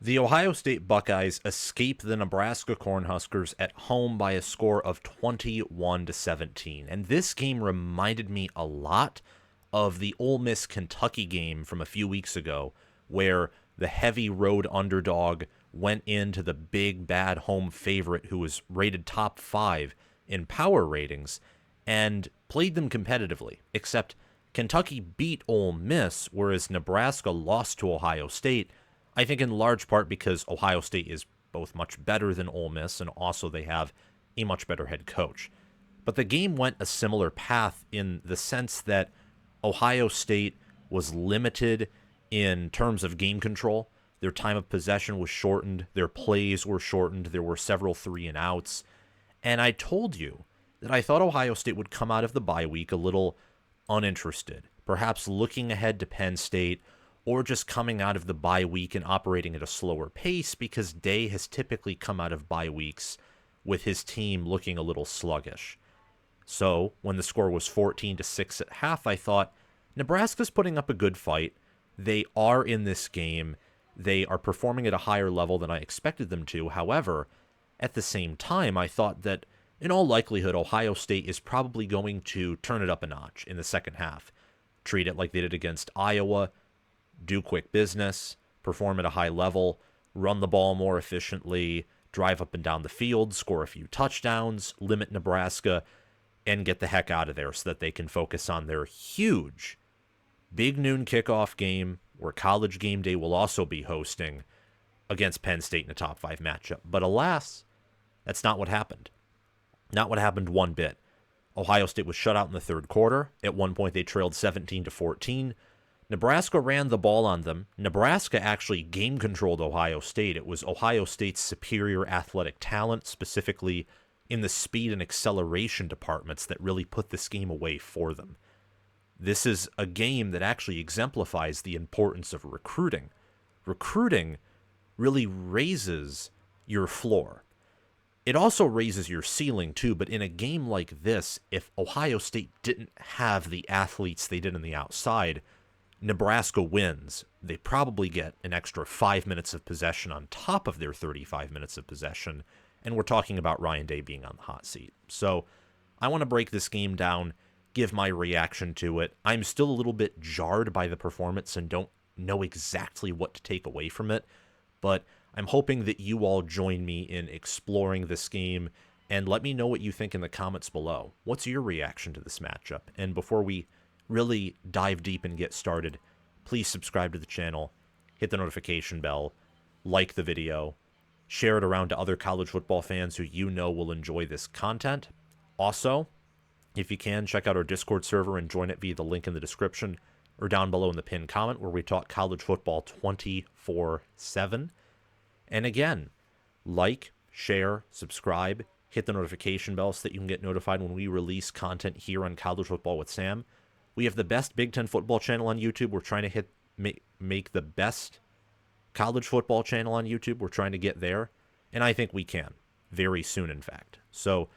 The Ohio State Buckeyes escape the Nebraska Cornhuskers at home by a score of 21-17. And this game reminded me a lot of the Ole Miss Kentucky game from a few weeks ago, where the heavy road underdog went into the big bad home favorite who was rated top 5 in power ratings and played them competitively. Except Kentucky beat Ole Miss, whereas Nebraska lost to Ohio State. I think in large part because Ohio State is both much better than Ole Miss, and also they have a much better head coach. But the game went a similar path in the sense that Ohio State was limited in terms of game control. Their time of possession was shortened. Their plays were shortened. There were several 3-and-outs. And I told you that I thought Ohio State would come out of the bye week a little uninterested, perhaps looking ahead to Penn State, or just coming out of the bye week and operating at a slower pace because Day has typically come out of bye weeks with his team looking a little sluggish. So when the score was 14-6 at half, I thought, Nebraska's putting up a good fight. They are in this game. They are performing at a higher level than I expected them to. However, at the same time, I thought that in all likelihood, Ohio State is probably going to turn it up a notch in the second half. Treat it like they did against Iowa, do quick business, perform at a high level, run the ball more efficiently, drive up and down the field, score a few touchdowns, limit Nebraska, and get the heck out of there so that they can focus on their huge big noon kickoff game where College Game Day will also be hosting against Penn State in a top 5 matchup. But alas, that's not what happened. Not what happened one bit. Ohio State was shut out in the third quarter. At one point, they trailed 17-14. Nebraska ran the ball on them. Nebraska actually game-controlled Ohio State. It was Ohio State's superior athletic talent, specifically in the speed and acceleration departments, that really put this game away for them. This is a game that actually exemplifies the importance of recruiting. Recruiting really raises your floor. It also raises your ceiling too, but in a game like this, if Ohio State didn't have the athletes they did on the outside, Nebraska wins. They probably get an extra 5 minutes of possession on top of their 35 minutes of possession, and we're talking about Ryan Day being on the hot seat. So I want to break this game down, give my reaction to it. I'm still a little bit jarred by the performance and don't know exactly what to take away from it, but I'm hoping that you all join me in exploring this game and let me know what you think in the comments below. What's your reaction to this matchup? And before we really dive deep and get started, please subscribe to the channel, hit the notification bell, like the video, share it around to other college football fans who you know will enjoy this content. Also, if you can, check out our Discord server and join it via the link in the description or down below in the pinned comment, where we talk college football 24/7. And again, like, share, subscribe, hit the notification bell so that you can get notified when we release content here on College Football with Sam. We have the best Big Ten football channel on YouTube. We're trying to make the best college football channel on YouTube. We're trying to get there, and I think we can very soon, in fact. So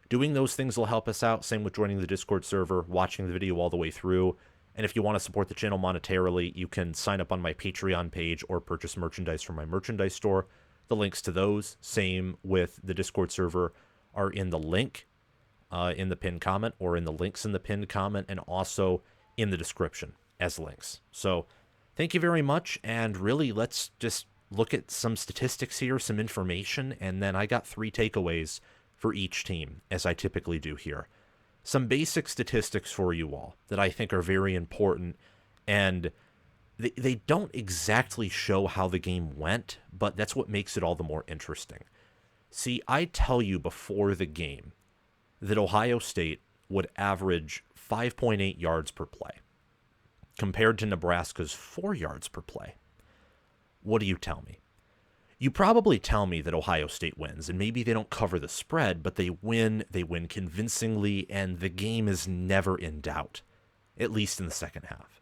doing those things will help us out. Same with joining the Discord server, watching the video all the way through. And if you want to support the channel monetarily, you can sign up on my Patreon page or purchase merchandise from my merchandise store. The links to those, same with the Discord server, are in the link in the pinned comment, or in the links in the pinned comment, and also in the description as links. So thank you very much, and really let's just look at some statistics here, some information, and then I got 3 takeaways for each team, as I typically do here. Some basic statistics for you all that I think are very important, and they don't exactly show how the game went, but that's what makes it all the more interesting. See, I tell you before the game that Ohio State would average 5.8 yards per play, compared to Nebraska's 4 yards per play. What do you tell me? You probably tell me that Ohio State wins, and maybe they don't cover the spread, but they win convincingly, and the game is never in doubt, at least in the second half.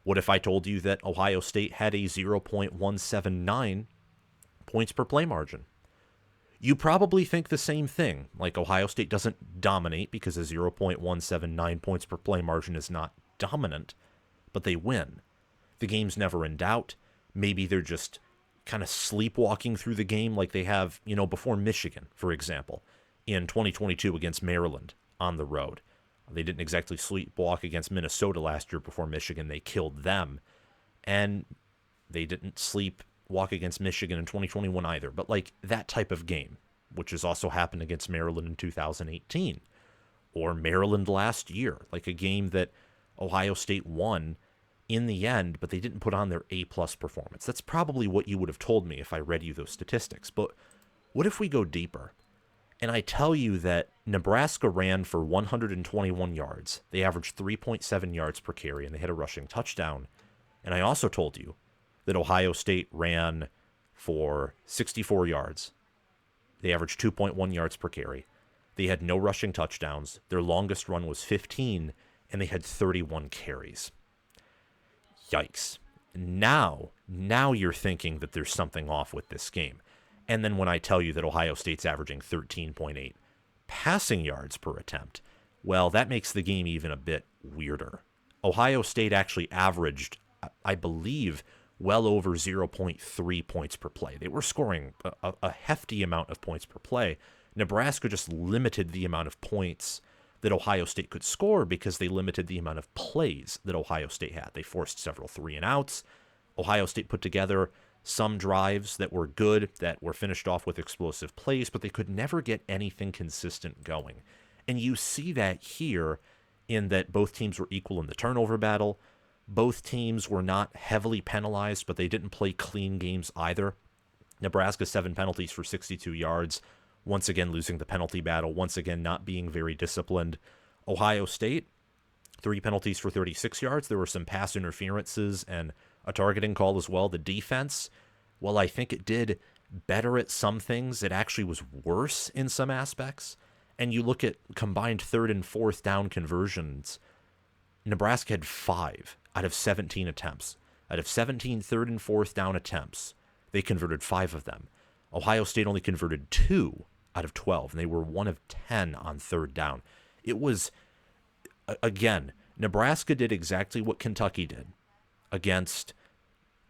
What if I told you that Ohio State had a 0.179 points per play margin? You probably think the same thing, like Ohio State doesn't dominate because a 0.179 points per play margin is not dominant, but they win. The game's never in doubt. Maybe they're just kind of sleepwalking through the game like they have, before Michigan, for example, in 2022 against Maryland on the road. They didn't exactly sleepwalk against Minnesota last year before Michigan. They killed them. And they didn't sleepwalk against Michigan in 2021 either. But like that type of game, which has also happened against Maryland in 2018 or Maryland last year, like a game that Ohio State won in the end, but they didn't put on their A-plus performance. That's probably what you would have told me if I read you those statistics. But what if we go deeper? And I tell you that Nebraska ran for 121 yards. They averaged 3.7 yards per carry, and they had a rushing touchdown. And I also told you that Ohio State ran for 64 yards. They averaged 2.1 yards per carry. They had no rushing touchdowns. Their longest run was 15, and they had 31 carries. Yikes. Now you're thinking that there's something off with this game. And then when I tell you that Ohio State's averaging 13.8 passing yards per attempt, well, that makes the game even a bit weirder. Ohio State actually averaged, I believe, well over 0.3 points per play. They were scoring a hefty amount of points per play. Nebraska just limited the amount of points that Ohio State could score because they limited the amount of plays that Ohio State had. They forced several 3-and-outs. Ohio State put together some drives that were good, that were finished off with explosive plays, but they could never get anything consistent going. And you see that here in that both teams were equal in the turnover battle. Both teams were not heavily penalized, but they didn't play clean games either. Nebraska 7 penalties for 62 yards, once again losing the penalty battle, once again not being very disciplined. Ohio State, 3 penalties for 36 yards. There were some pass interferences and a targeting call as well. The defense, well, I think it did better at some things. It actually was worse in some aspects. And you look at combined 3rd and 4th down conversions, Nebraska had 5 out of 17 attempts. Out of 17 3rd and 4th down attempts, they converted 5 of them. Ohio State only converted 2 out of 12, and they were 1 of 10 on 3rd down. It was, again, Nebraska did exactly what Kentucky did against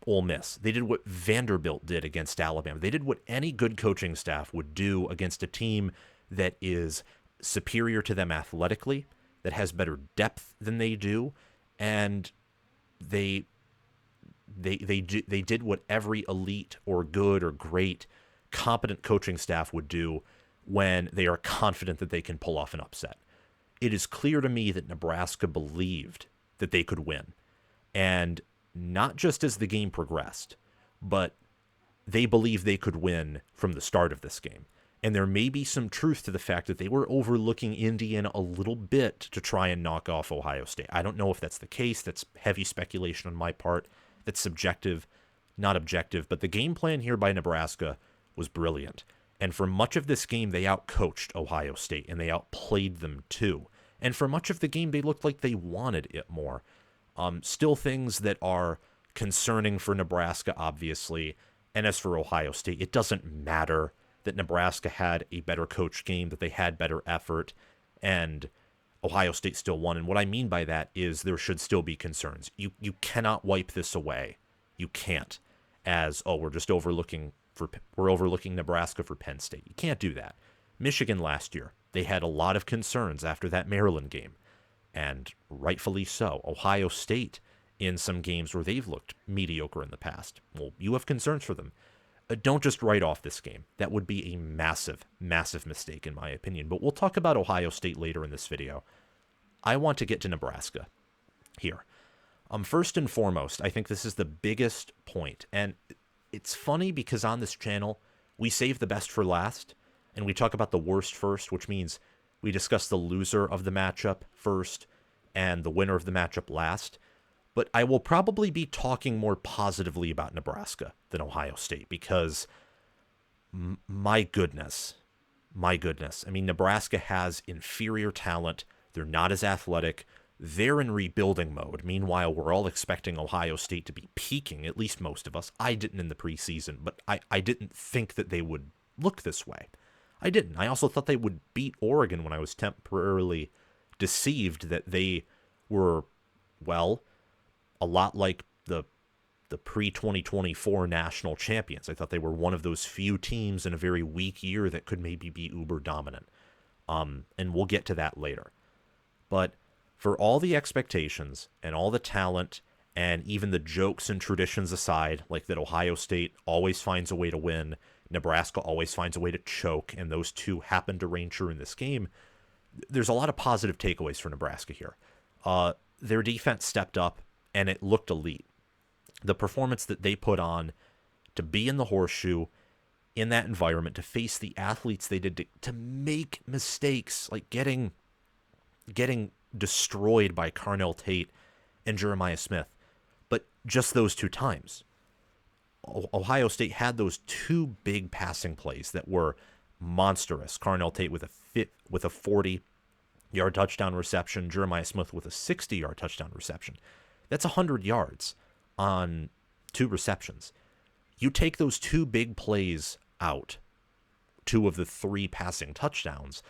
Ole Miss. They did what Vanderbilt did against Alabama. They did what any good coaching staff would do against a team that is superior to them athletically, that has better depth than they do, and they did what every elite or good or great competent coaching staff would do when they are confident that they can pull off an upset. It is clear to me that Nebraska believed that they could win. And not just as the game progressed, but they believed they could win from the start of this game. And there may be some truth to the fact that they were overlooking Indiana a little bit to try and knock off Ohio State. I don't know if that's the case. That's heavy speculation on my part. That's subjective, not objective. But the game plan here by Nebraska was brilliant. And for much of this game, they outcoached Ohio State, and they outplayed them too. And for much of the game, they looked like they wanted it more. Still things that are concerning for Nebraska, obviously. And as for Ohio State, it doesn't matter that Nebraska had a better coached game, that they had better effort, and Ohio State still won. And what I mean by that is there should still be concerns. You cannot wipe this away. You can't. As, we're overlooking Nebraska for Penn State. You can't do that. Michigan last year, they had a lot of concerns after that Maryland game, and rightfully so. Ohio State in some games where they've looked mediocre in the past. Well, you have concerns for them. Don't just write off this game. That would be a massive, massive mistake in my opinion. But we'll talk about Ohio State later in this video. I want to get to Nebraska here. First and foremost, I think this is the biggest point. And it's funny because on this channel, we save the best for last, and we talk about the worst first, which means we discuss the loser of the matchup first and the winner of the matchup last. But I will probably be talking more positively about Nebraska than Ohio State because, my goodness. I mean, Nebraska has inferior talent. They're not as athletic. They're in rebuilding mode. Meanwhile, we're all expecting Ohio State to be peaking, at least most of us. I didn't in the preseason, but I didn't think that they would look this way. I didn't. I also thought they would beat Oregon when I was temporarily deceived that they were, well, a lot like the the pre-2024 national champions. I thought they were one of those few teams in a very weak year that could maybe be uber dominant. And we'll get to that later. But for all the expectations and all the talent and even the jokes and traditions aside, like that Ohio State always finds a way to win, Nebraska always finds a way to choke, and those two happen to reign true in this game, there's a lot of positive takeaways for Nebraska here. Their defense stepped up, and it looked elite. The performance that they put on to be in the horseshoe, in that environment, to face the athletes they did, to make mistakes, like getting destroyed by Carnell Tate and Jeremiah Smith. But just those two times. Ohio State had those two big passing plays that were monstrous. Carnell Tate with a 40-yard touchdown reception, Jeremiah Smith with a 60-yard touchdown reception. That's 100 yards on two receptions. You take those two big plays out, two of the three passing touchdowns,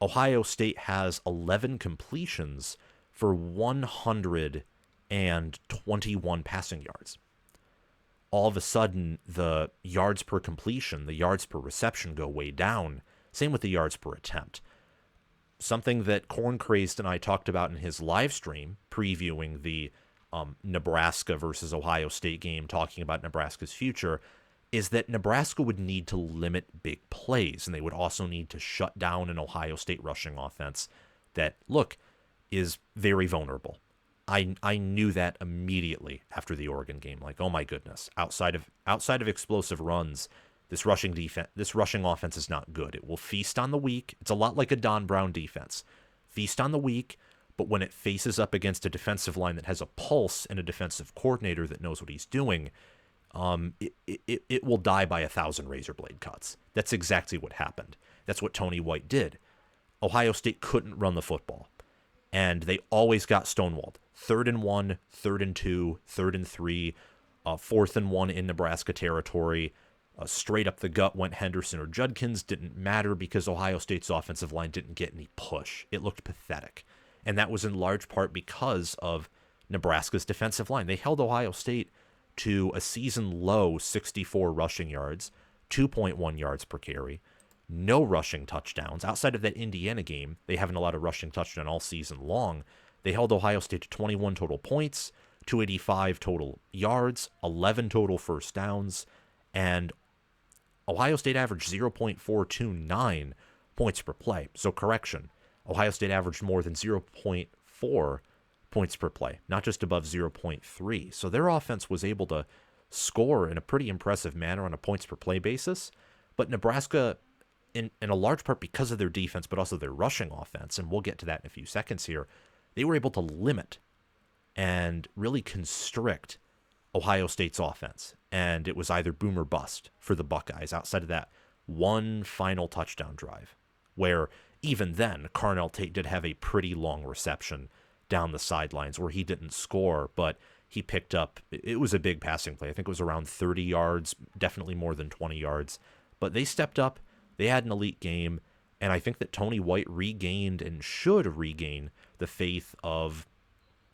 Ohio State has 11 completions for 121 passing yards. All of a sudden, the yards per completion, the yards per reception go way down. Same with the yards per attempt. Something that Corn Crazed and I talked about in his live stream, previewing the Nebraska versus Ohio State game, talking about Nebraska's future, is that Nebraska would need to limit big plays, and they would also need to shut down an Ohio State rushing offense that, look, is very vulnerable. I knew that immediately after the Oregon game. Like, oh my goodness, outside of explosive runs, this rushing offense is not good. It will feast on the weak. It's a lot like a Don Brown defense. Feast on the weak, but when it faces up against a defensive line that has a pulse and a defensive coordinator that knows what he's doing, it will die by 1,000 razor blade cuts. That's exactly what happened. That's what Tony White did. Ohio State couldn't run the football, and they always got stonewalled. 3rd and 1, 3rd and 2, 3rd and 3, 4th and 1 in Nebraska territory. Straight up the gut went Henderson or Judkins. Didn't matter because Ohio State's offensive line didn't get any push. It looked pathetic. And that was in large part because of Nebraska's defensive line. They held Ohio State to a season-low 64 rushing yards, 2.1 yards per carry, no rushing touchdowns. Outside of that Indiana game, they haven't allowed a rushing touchdown all season long. They held Ohio State to 21 total points, 285 total yards, 11 total first downs, and Ohio State averaged 0.429 points per play. So correction, Ohio State averaged more than 0.4 points per play, not just above 0.3. So their offense was able to score in a pretty impressive manner on a points per play basis. But Nebraska, in a large part because of their defense, but also their rushing offense, and we'll get to that in a few seconds here, they were able to limit and really constrict Ohio State's offense. And it was either boom or bust for the Buckeyes outside of that one final touchdown drive, where even then, Carnell Tate did have a pretty long reception down the sidelines where he didn't score, but he picked up, it was a big passing play. I think it was around 30 yards, definitely more than 20 yards. But they stepped up, they had an elite game, and I think that Tony White regained and should regain the faith of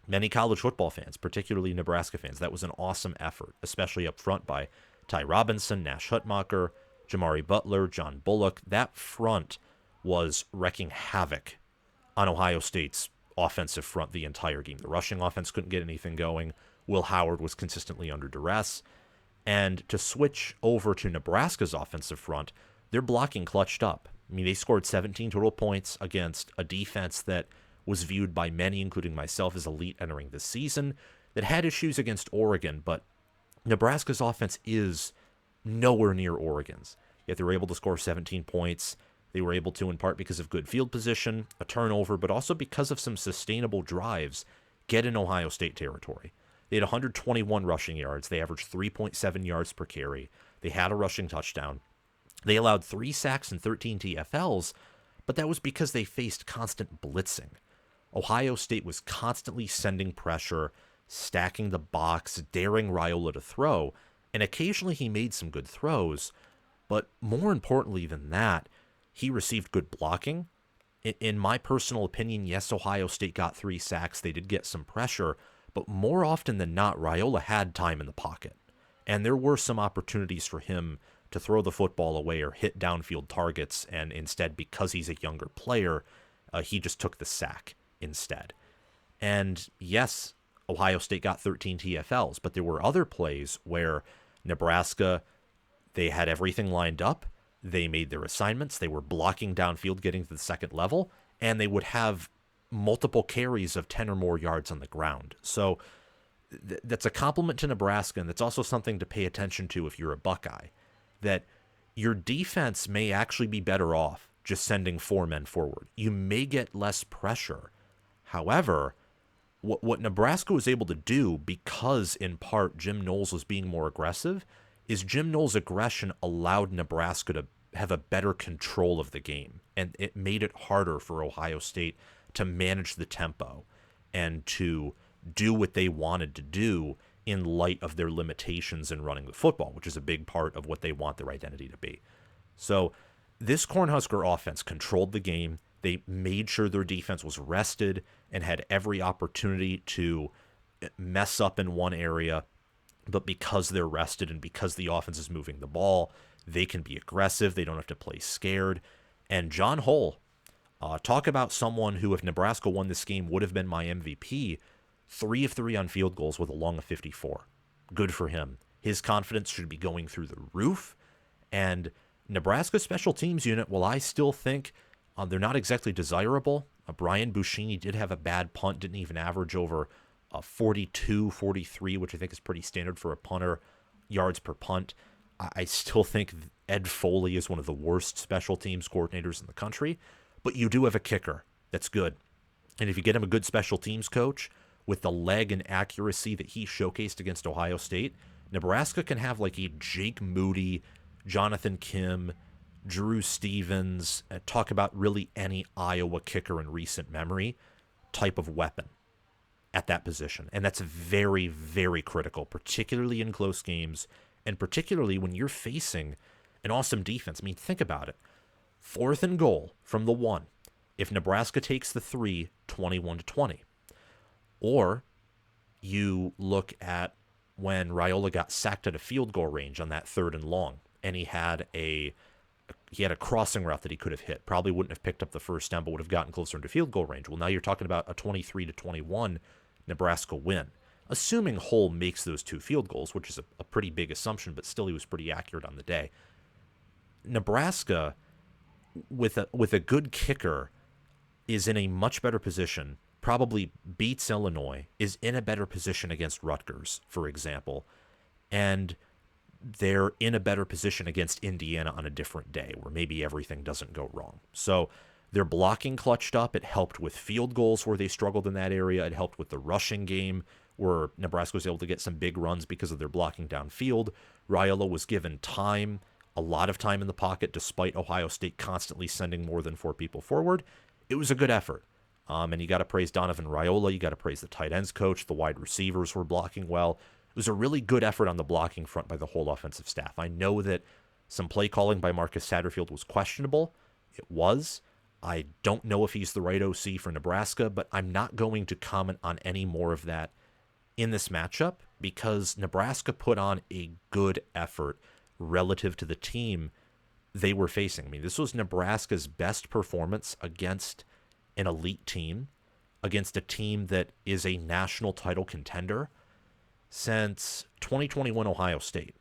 many college football fans, particularly Nebraska fans. That was an awesome effort, especially up front by Ty Robinson, Nash Hutmacher, Jamari Butler, John Bullock. That front was wrecking havoc on Ohio State's offensive front the entire game. The rushing offense couldn't get anything going. Will Howard was consistently under duress. And to switch over to Nebraska's offensive front, their blocking clutched up. I mean, they scored 17 total points against a defense that was viewed by many, including myself, as elite entering this season, that had issues against Oregon, but Nebraska's offense is nowhere near Oregon's. Yet they were able to score 17 points. They were able to, in part because of good field position, a turnover, but also because of some sustainable drives, get in Ohio State territory. They had 121 rushing yards. They averaged 3.7 yards per carry. They had a rushing touchdown. They allowed 3 sacks and 13 TFLs, but that was because they faced constant blitzing. Ohio State was constantly sending pressure, stacking the box, daring Raiola to throw, and occasionally he made some good throws, but more importantly than that, he received good blocking. In my personal opinion, yes, Ohio State got 3 sacks. They did get some pressure, But more often than not, Raiola had time in the pocket. And there were some opportunities for him to throw the football away or hit downfield targets. And instead, because he's a younger player, he just took the sack instead. And yes, Ohio State got 13 TFLs, but there were other plays where Nebraska, they had everything lined up. They made their assignments. They were blocking downfield, getting to the second level, and they would have multiple carries of 10 or more yards on the ground. So that's a compliment to Nebraska, and that's also something to pay attention to if you're a Buckeye, that your defense may actually be better off just sending 4 men forward. You may get less pressure. However, what Nebraska was able to do, because in part Jim Knowles was being more aggressive, is Jim Knowles' aggression allowed Nebraska to have a better control of the game. And it made it harder for Ohio State to manage the tempo and to do what they wanted to do in light of their limitations in running the football, which is a big part of what they want their identity to be. So this Cornhusker offense controlled the game. They made sure their defense was rested and had every opportunity to mess up in one area. But because they're rested and because the offense is moving the ball, they can be aggressive. They don't have to play scared. And John Hull, talk about someone who, if Nebraska won this game, would have been my MVP. 3 of 3 on field goals with a long of 54. Good for him. His confidence should be going through the roof. And Nebraska's special teams unit, well, I still think they're not exactly desirable. Brian Buschini did have a bad punt, didn't even average over 42, 43, which I think is pretty standard for a punter, yards per punt. I still think Ed Foley is one of the worst special teams coordinators in the country, but you do have a kicker that's good. And if you get him a good special teams coach with the leg and accuracy that he showcased against Ohio State, Nebraska can have like a Jake Moody, Jonathan Kim, Drew Stevens, talk about really any Iowa kicker in recent memory type of weapon at that position. And that's very, very critical, particularly in close games, and particularly when you're facing an awesome defense. I mean, think about it. 4th and goal from the 1. If Nebraska takes the 3, 21-20. Or you look at when Raiola got sacked at a field goal range on that 3rd and long, and he had a crossing route that he could have hit. Probably wouldn't have picked up the first down, but would have gotten closer into field goal range. Well, now you're talking about a 23-21 Nebraska win. Assuming Hull makes those 2 field goals, which is a pretty big assumption, but still he was pretty accurate on the day. Nebraska, with a good kicker, is in a much better position, probably beats Illinois, is in a better position against Rutgers, for example, and they're in a better position against Indiana on a different day where maybe everything doesn't go wrong. So their blocking clutched up. It helped with field goals where they struggled in that area. It helped with the rushing game where Nebraska was able to get some big runs because of their blocking downfield. Raiola was given time, a lot of time in the pocket, despite Ohio State constantly sending more than 4 people forward. It was a good effort. And you got to praise Donovan Raiola. You got to praise the tight ends coach. The wide receivers were blocking well. It was a really good effort on the blocking front by the whole offensive staff. I know that some play calling by Marcus Satterfield was questionable. It was. I don't know if he's the right OC for Nebraska, but I'm not going to comment on any more of that in this matchup because Nebraska put on a good effort relative to the team they were facing. I mean, this was Nebraska's best performance against an elite team, against a team that is a national title contender since 2021 Ohio State.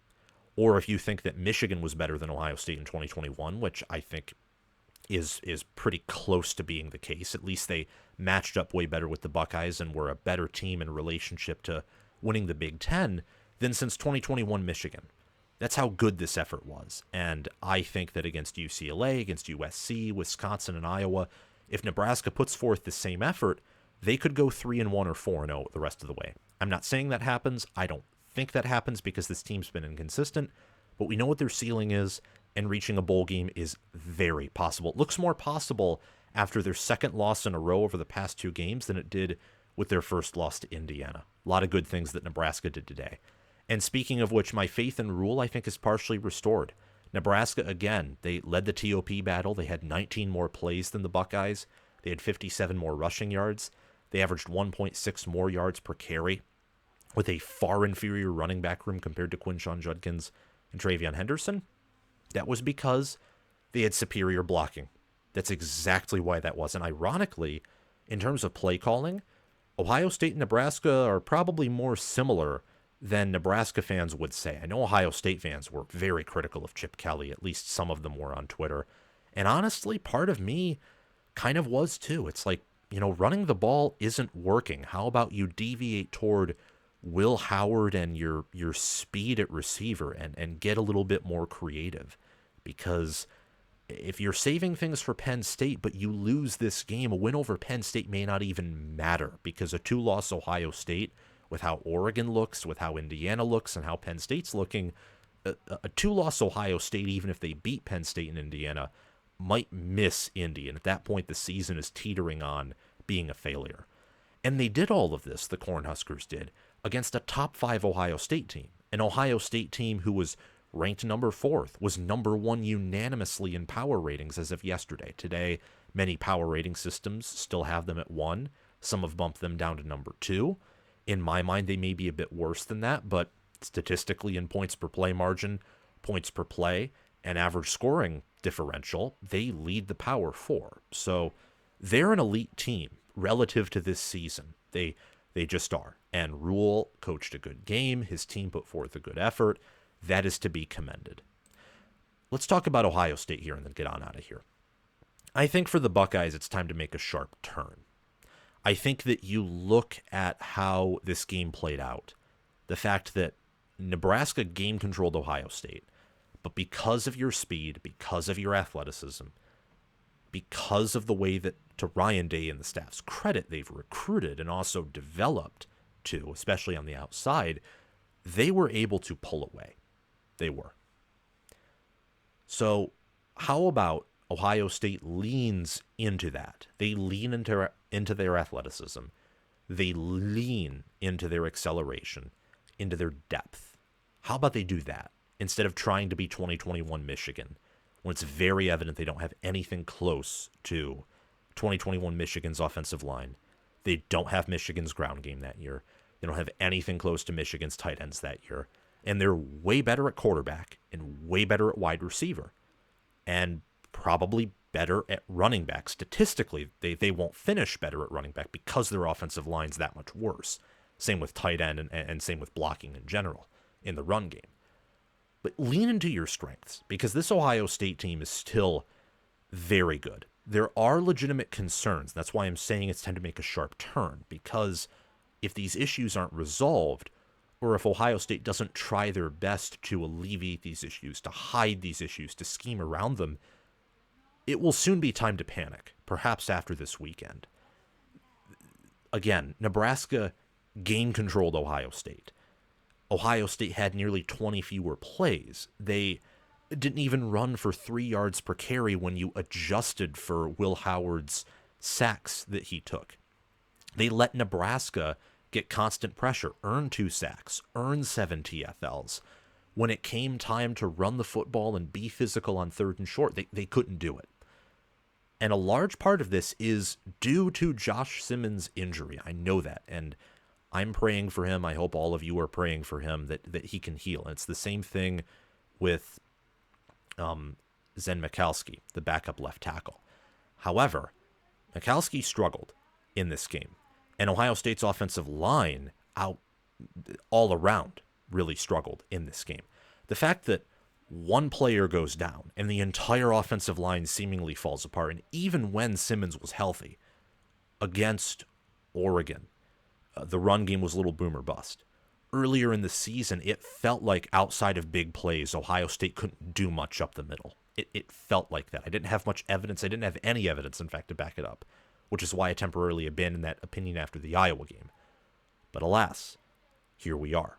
Or if you think that Michigan was better than Ohio State in 2021, which I think is pretty close to being the case. At least they matched up way better with the Buckeyes and were a better team in relationship to winning the Big Ten than since 2021 Michigan. That's how good this effort was. And I think that against UCLA, against USC, Wisconsin, and Iowa, if Nebraska puts forth the same effort, they could go 3-1 or 4-0 the rest of the way. I'm not saying that happens. I don't think that happens because this team's been inconsistent, but we know what their ceiling is, and reaching a bowl game is very possible. It looks more possible after their second loss in a row over the past 2 games than it did with their first loss to Indiana. A lot of good things that Nebraska did today. And speaking of which, my faith in Rule, I think, is partially restored. Nebraska, again, they led the TOP battle. They had 19 more plays than the Buckeyes. They had 57 more rushing yards. They averaged 1.6 more yards per carry with a far inferior running back room compared to Quinton Judkins and Travion Henderson. That was because they had superior blocking. That's exactly why that was. And ironically, in terms of play calling, Ohio State and Nebraska are probably more similar than Nebraska fans would say. I know Ohio State fans were very critical of Chip Kelly. At least some of them were on Twitter. And honestly, part of me kind of was too. It's like, running the ball isn't working. How about you deviate toward Will Howard and your speed at receiver and get a little bit more creative? Because if you're saving things for Penn State, but you lose this game, a win over Penn State may not even matter, because a 2-loss Ohio State, with how Oregon looks, with how Indiana looks, and how Penn State's looking, a 2-loss Ohio State, even if they beat Penn State and Indiana, might miss Indy. And at that point, the season is teetering on being a failure. And they did all of this, the Cornhuskers did, against a top 5 Ohio State team. An Ohio State team who was ranked number 4th, was number 1 unanimously in power ratings as of yesterday. Today, many power rating systems still have them at 1. Some have bumped them down to number 2. In my mind, they may be a bit worse than that, but statistically in points per play margin, points per play, and average scoring differential, they lead the Power 4. So they're an elite team relative to this season. They just are. And Rule coached a good game. His team put forth a good effort. That is to be commended. Let's talk about Ohio State here and then get on out of here. I think for the Buckeyes, it's time to make a sharp turn. I think that you look at how this game played out. The fact that Nebraska game-controlled Ohio State, but because of your speed, because of your athleticism, because of the way that, to Ryan Day and the staff's credit, they've recruited and also developed to, especially on the outside, they were able to pull away. They were. So how about Ohio State leans into that? They lean into their athleticism. They lean into their acceleration, into their depth. How about they do that instead of trying to be 2021 Michigan, when it's very evident they don't have anything close to 2021 Michigan's offensive line. They don't have Michigan's ground game that year. They don't have anything close to Michigan's tight ends that year. And they're way better at quarterback and way better at wide receiver. And probably better at running back. Statistically, they won't finish better at running back because their offensive line's that much worse. Same with tight end and same with blocking in general in the run game. But lean into your strengths, because this Ohio State team is still very good. There are legitimate concerns. That's why I'm saying it's time to make a sharp turn, because if these issues aren't resolved, or if Ohio State doesn't try their best to alleviate these issues, to hide these issues, to scheme around them, it will soon be time to panic, perhaps after this weekend. Again, Nebraska game-controlled Ohio State. Ohio State had nearly 20 fewer plays. They didn't even run for 3 yards per carry when you adjusted for Will Howard's sacks that he took. They let Nebraska get constant pressure, earn 2 sacks, earn 7 TFLs. When it came time to run the football and be physical on 3rd and short, they couldn't do it. And a large part of this is due to Josh Simmons' injury. I know that, and I'm praying for him. I hope all of you are praying for him that he can heal. And it's the same thing with Zen Michalski, the backup left tackle. However, Michalski struggled in this game, and Ohio State's offensive line all around really struggled in this game. The fact that one player goes down and the entire offensive line seemingly falls apart, and even when Simmons was healthy against Oregon, the run game was a little boom or bust. Earlier in the season, it felt like outside of big plays, Ohio State couldn't do much up the middle. It felt like that. I didn't have much evidence. I didn't have any evidence, in fact, to back it up, which is why I temporarily abandoned that opinion after the Iowa game. But alas, here we are.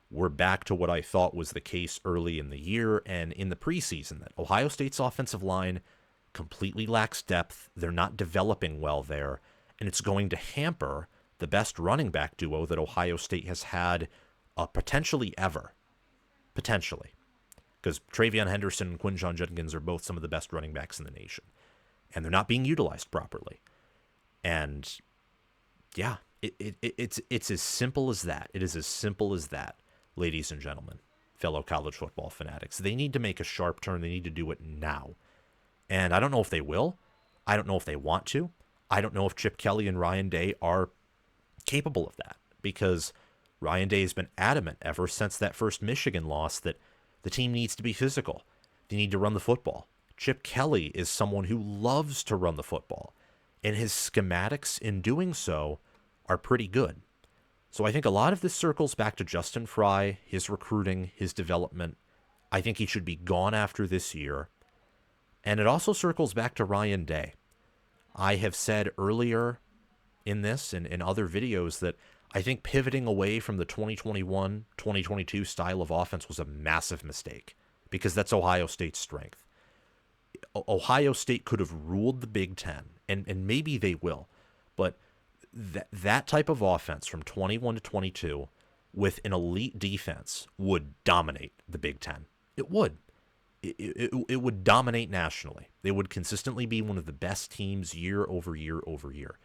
We're back to what I thought was the case early in the year and in the preseason, that Ohio State's offensive line completely lacks depth. They're not developing well there, and it's going to hamper the best running back duo that Ohio State has had potentially ever. Potentially. Because Travion Henderson and Quinton Judkins are both some of the best running backs in the nation. And they're not being utilized properly. And Yeah, it's as simple as that. It is as simple as that, ladies and gentlemen, fellow college football fanatics. They need to make a sharp turn. They need to do it now. And I don't know if they will. I don't know if they want to. I don't know if Chip Kelly and Ryan Day are capable of that, because Ryan Day has been adamant ever since that first Michigan loss that the team needs to be physical. They need to run the football. Chip Kelly is someone who loves to run the football, and his schematics in doing so are pretty good. So I think a lot of this circles back to Justin Fry, his recruiting, his development. I think he should be gone after this year. And it also circles back to Ryan Day. I have said earlier in this and in other videos that I think pivoting away from the 2021-2022 style of offense was a massive mistake, because that's Ohio State's strength. Ohio State could have ruled the Big Ten, and maybe they will, but that type of offense from 21 to 22 with an elite defense would dominate the Big Ten. It would. It would dominate nationally. They would consistently be one of the best teams year over year over year.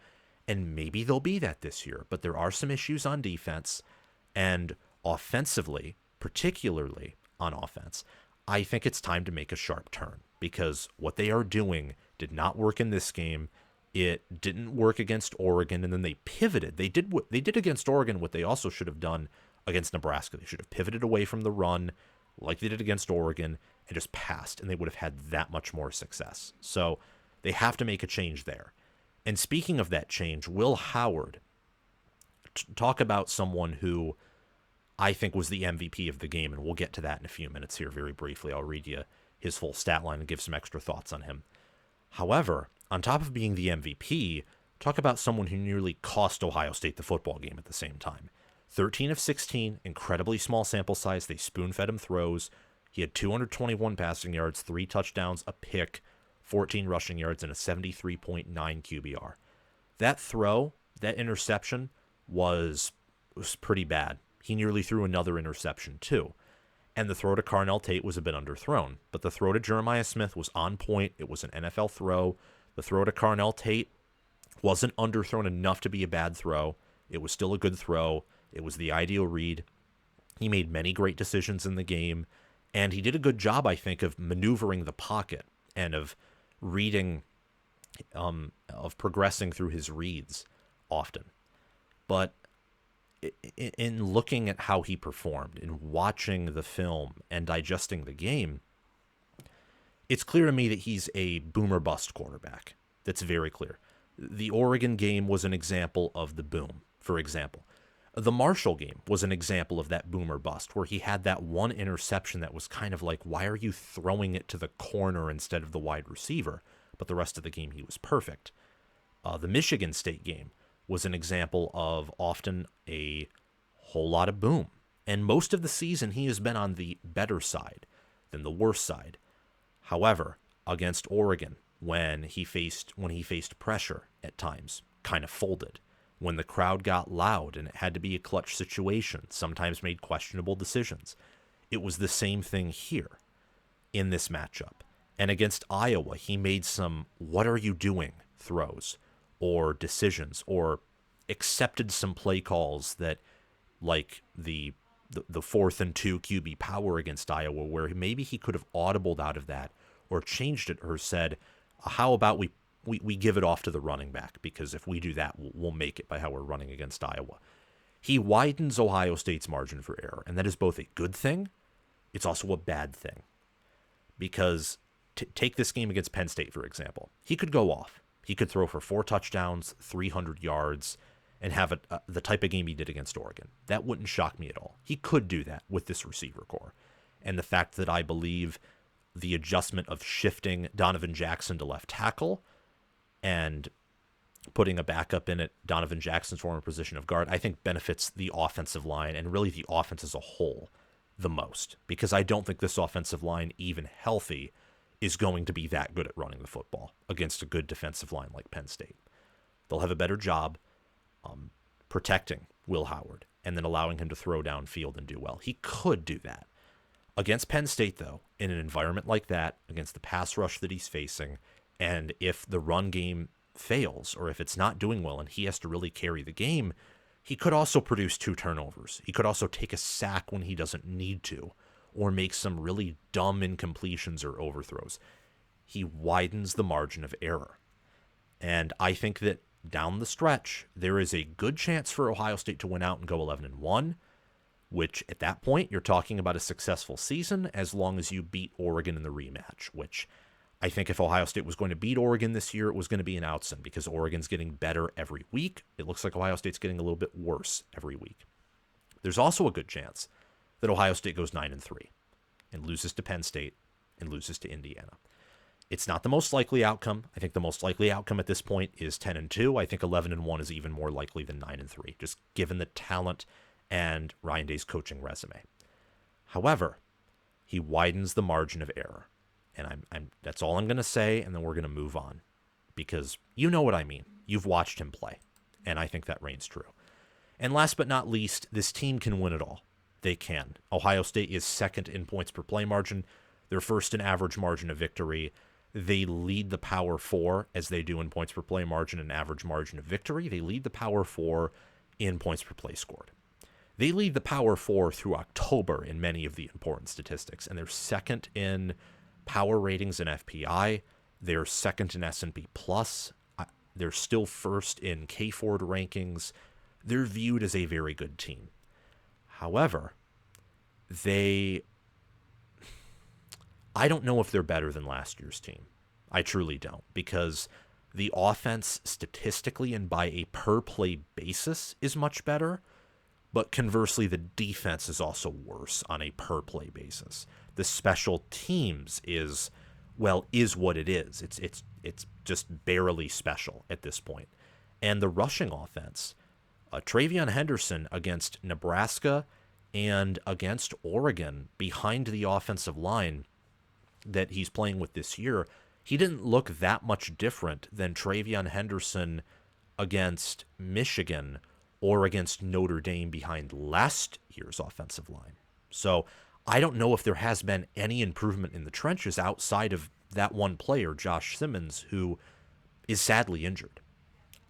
And maybe they'll be that this year, but there are some issues on defense, and offensively, particularly on offense, I think it's time to make a sharp turn, because what they are doing did not work in this game. It didn't work against Oregon, and then they pivoted. They did against Oregon what they also should have done against Nebraska. They should have pivoted away from the run like they did against Oregon and just passed, and they would have had that much more success. So they have to make a change there. And speaking of that change, Will Howard, talk about someone who I think was the MVP of the game, and we'll get to that in a few minutes here very briefly. I'll read you his full stat line and give some extra thoughts on him. However, on top of being the MVP, talk about someone who nearly cost Ohio State the football game at the same time. 13 of 16, incredibly small sample size. They spoon-fed him throws. He had 221 passing yards, 3 touchdowns, a pick, 14 rushing yards, and a 73.9 QBR. That throw, that interception, was pretty bad. He nearly threw another interception, too. And the throw to Carnell Tate was a bit underthrown. But the throw to Jeremiah Smith was on point. It was an NFL throw. The throw to Carnell Tate wasn't underthrown enough to be a bad throw. It was still a good throw. It was the ideal read. He made many great decisions in the game. And he did a good job, I think, of maneuvering the pocket and of reading, of progressing through his reads often. But in looking at how he performed, in watching the film and digesting the game, it's clear to me that he's a boom or bust quarterback. That's very clear. The Oregon game was an example of the boom, for example. The Marshall game was an example of that boom or bust, where he had that one interception that was kind of like, why are you throwing it to the corner instead of the wide receiver? But the rest of the game, he was perfect. The Michigan State game was an example of often a whole lot of boom. And most of the season, he has been on the better side than the worse side. However, against Oregon, when he faced pressure at times, kind of folded. When the crowd got loud and it had to be a clutch situation, sometimes made questionable decisions. It was the same thing here in this matchup. And against Iowa, he made some "what are you doing" throws or decisions, or accepted some play calls that, like the 4th and 2 QB power against Iowa, where maybe he could have audibled out of that or changed it or said, how about we give it off to the running back, because if we do that, we'll make it by how we're running against Iowa. He widens Ohio State's margin for error, and that is both a good thing, it's also a bad thing. Because take this game against Penn State, for example. He could go off. He could throw for 4 touchdowns, 300 yards, and have the type of game he did against Oregon. That wouldn't shock me at all. He could do that with this receiver core. And the fact that I believe the adjustment of shifting Donovan Jackson to left tackle and putting a backup in at Donovan Jackson's former position of guard, I think benefits the offensive line and really the offense as a whole the most. Because I don't think this offensive line, even healthy, is going to be that good at running the football against a good defensive line like Penn State. They'll have a better job protecting Will Howard and then allowing him to throw downfield and do well. He could do that. Against Penn State, though, in an environment like that, against the pass rush that he's facing, and if the run game fails or if it's not doing well and he has to really carry the game, he could also produce 2 turnovers. He could also take a sack when he doesn't need to, or make some really dumb incompletions or overthrows. He widens the margin of error. And I think that down the stretch, there is a good chance for Ohio State to win out and go 11-1, which at that point, you're talking about a successful season as long as you beat Oregon in the rematch, which I think if Ohio State was going to beat Oregon this year, it was going to be an outsend because Oregon's getting better every week. It looks like Ohio State's getting a little bit worse every week. There's also a good chance that Ohio State goes 9-3 and loses to Penn State and loses to Indiana. It's not the most likely outcome. I think the most likely outcome at this point is 10-2. I think 11-1 is even more likely than 9-3, just given the talent and Ryan Day's coaching resume. However, he widens the margin of error. And that's all I'm going to say, and then we're going to move on. Because you know what I mean. You've watched him play. And I think that reigns true. And last but not least, this team can win it all. They can. Ohio State is second in points per play margin. They're first in average margin of victory. They lead the Power 4 as they do in points per play margin and average margin of victory. They lead the Power 4 in points per play scored. They lead the Power 4 through October in many of the important statistics, and they're second in power ratings and FPI. They're second in S&P Plus. They're still first in K-Ford rankings. They're viewed as a very good team. However, I don't know if they're better than last year's team. I truly don't, because the offense statistically and by a per-play basis is much better, but conversely, the defense is also worse on a per-play basis. The special teams is what it is. It's just barely special at this point. And the rushing offense, TreVeyon Henderson against Nebraska and against Oregon behind the offensive line that he's playing with this year, he didn't look that much different than TreVeyon Henderson against Michigan or against Notre Dame behind last year's offensive line. So I don't know if there has been any improvement in the trenches outside of that one player, Josh Simmons, who is sadly injured.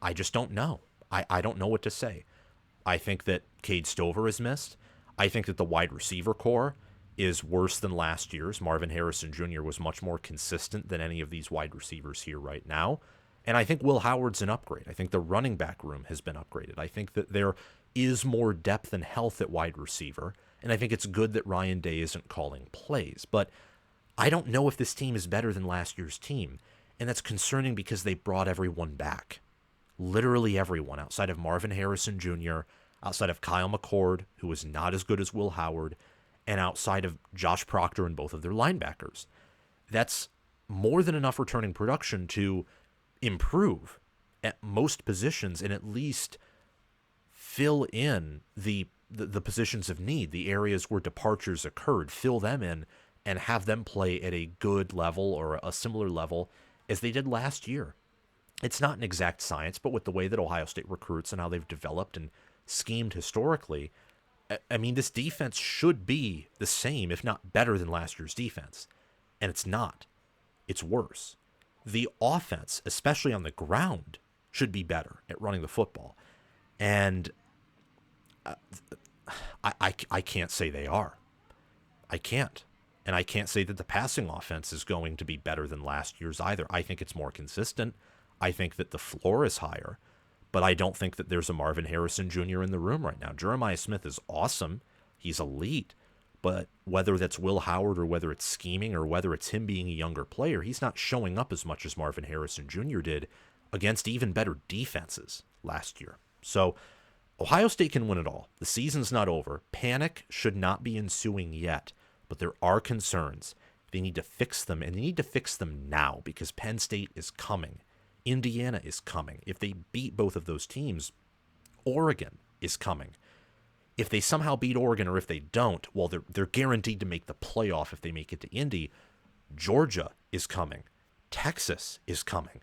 I just don't know. I don't know what to say. I think that Cade Stover is missed. I think that the wide receiver core is worse than last year's. Marvin Harrison Jr. was much more consistent than any of these wide receivers here right now. And I think Will Howard's an upgrade. I think the running back room has been upgraded. I think that there is more depth and health at wide receiver. And I think it's good that Ryan Day isn't calling plays. But I don't know if this team is better than last year's team. And that's concerning because they brought everyone back. Literally everyone, outside of Marvin Harrison Jr., outside of Kyle McCord, who was not as good as Will Howard, and outside of Josh Proctor and both of their linebackers. That's more than enough returning production to improve at most positions and at least fill in the positions of need, the areas where departures occurred, fill them in and have them play at a good level or a similar level as they did last year. It's not an exact science, but with the way that Ohio State recruits and how they've developed and schemed historically, I mean, this defense should be the same, if not better than last year's defense. And it's not. It's worse. The offense, especially on the ground, should be better at running the football. And I can't say they are. I can't. And I can't say that the passing offense is going to be better than last year's either. I think it's more consistent. I think that the floor is higher. But I don't think that there's a Marvin Harrison Jr. in the room right now. Jeremiah Smith is awesome. He's elite. But whether that's Will Howard or whether it's scheming or whether it's him being a younger player, he's not showing up as much as Marvin Harrison Jr. did against even better defenses last year. So Ohio State can win it all. The season's not over. Panic should not be ensuing yet, but there are concerns. They need to fix them, and they need to fix them now because Penn State is coming. Indiana is coming. If they beat both of those teams, Oregon is coming. If they somehow beat Oregon or if they don't, well, they're guaranteed to make the playoff if they make it to Indy. Georgia is coming. Texas is coming.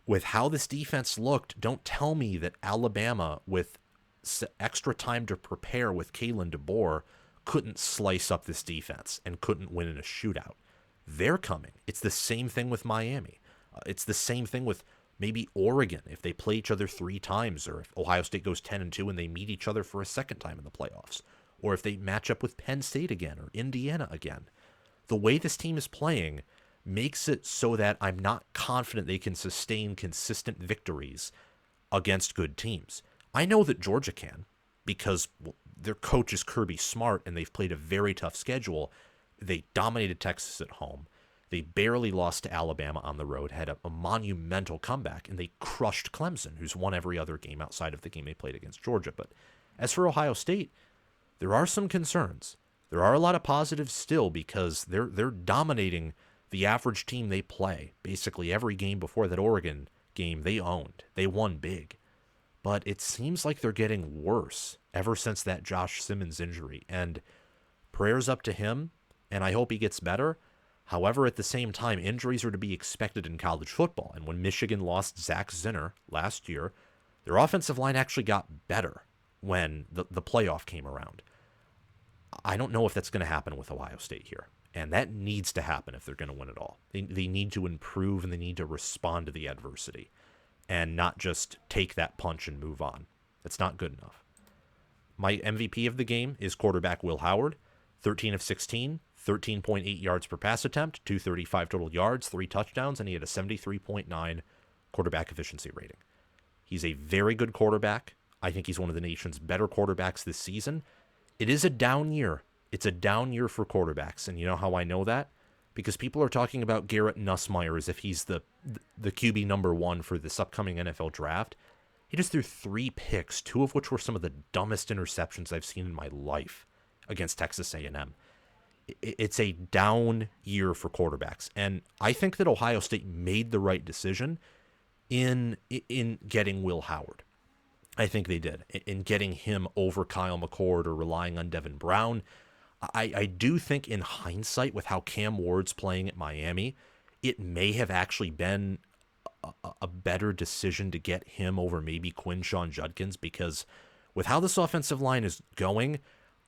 With how this defense looked, don't tell me that Alabama, with extra time to prepare with Kalen DeBoer, couldn't slice up this defense and couldn't win in a shootout. They're coming. It's the same thing with Miami. It's the same thing with Maybe Oregon, if they play each other 3 times, or if Ohio State goes 10-2 and they meet each other for a second time in the playoffs, or if they match up with Penn State again or Indiana again. The way this team is playing makes it so that I'm not confident they can sustain consistent victories against good teams. I know that Georgia can, because their coach is Kirby Smart and they've played a very tough schedule. They dominated Texas at home. They barely lost to Alabama on the road, had a monumental comeback, and they crushed Clemson, who's won every other game outside of the game they played against Georgia. But as for Ohio State, there are some concerns. There are a lot of positives still, because they're dominating the average team they play. Basically every game before that Oregon game they owned. They won big. But it seems like they're getting worse ever since that Josh Simmons injury. And prayers up to him, and I hope he gets better. However, at the same time, injuries are to be expected in college football. And when Michigan lost Zach Zinner last year, their offensive line actually got better when the playoff came around. I don't know if that's going to happen with Ohio State here. And that needs to happen if they're going to win it all. They need to improve, and they need to respond to the adversity and not just take that punch and move on. That's not good enough. My MVP of the game is quarterback Will Howard, 13 of 16, 13.8 yards per pass attempt, 235 total yards, 3 touchdowns, and he had a 73.9 quarterback efficiency rating. He's a very good quarterback. I think he's one of the nation's better quarterbacks this season. It is a down year. It's a down year for quarterbacks, and you know how I know that? Because people are talking about Garrett Nussmeier as if he's the QB number 1 for this upcoming NFL draft. He just threw 3 picks, 2 of which were some of the dumbest interceptions I've seen in my life against Texas A&M. It's a down year for quarterbacks, and I think that Ohio State made the right decision in getting Will Howard. I think they did, in getting him over Kyle McCord or relying on Devin Brown. I do think in hindsight, with how Cam Ward's playing at Miami, it may have actually been a better decision to get him over maybe Quinshon Judkins, because with how this offensive line is going,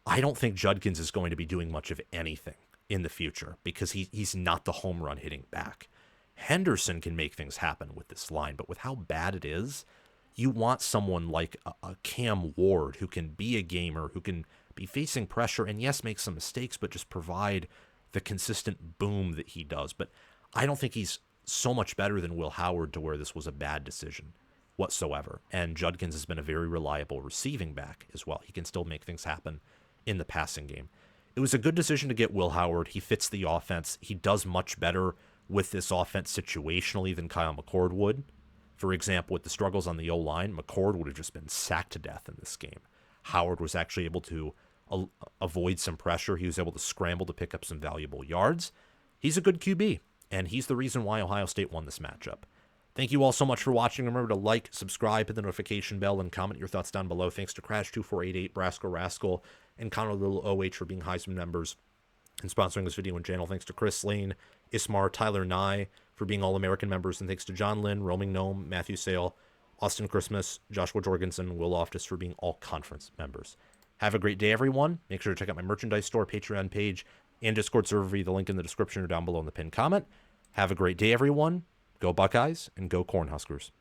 I don't think Judkins is going to be doing much of anything in the future, because he's not the home run hitting back. Henderson can make things happen with this line, but with how bad it is, you want someone like a Cam Ward who can be a gamer, who can be facing pressure and, yes, make some mistakes, but just provide the consistent boom that he does. But I don't think he's so much better than Will Howard to where this was a bad decision whatsoever. And Judkins has been a very reliable receiving back as well. He can still make things happen in the passing game. It was a good decision to get Will Howard. He fits the offense. He does much better with this offense situationally than Kyle McCord would. For example, with the struggles on the O-line, McCord would have just been sacked to death in this game. Howard was actually able to avoid some pressure. He was able to scramble to pick up some valuable yards. He's a good QB, and he's the reason why Ohio State won this matchup. Thank you all so much for watching. Remember to like, subscribe, hit the notification bell, and comment your thoughts down below. Thanks to Crash2488, Brasco Rascal, and Connor Little OH for being Heisman members and sponsoring this video and channel. Thanks to Chris Lane, Ismar, Tyler Nye for being All-American members, and thanks to John Lynn, Roaming Gnome, Matthew Sale, Austin Christmas, Joshua Jorgensen, Will Loftus for being all-conference members. Have a great day, everyone. Make sure to check out my merchandise store, Patreon page, and Discord server via the link in the description or down below in the pinned comment. Have a great day, everyone. Go Buckeyes, and go Cornhuskers.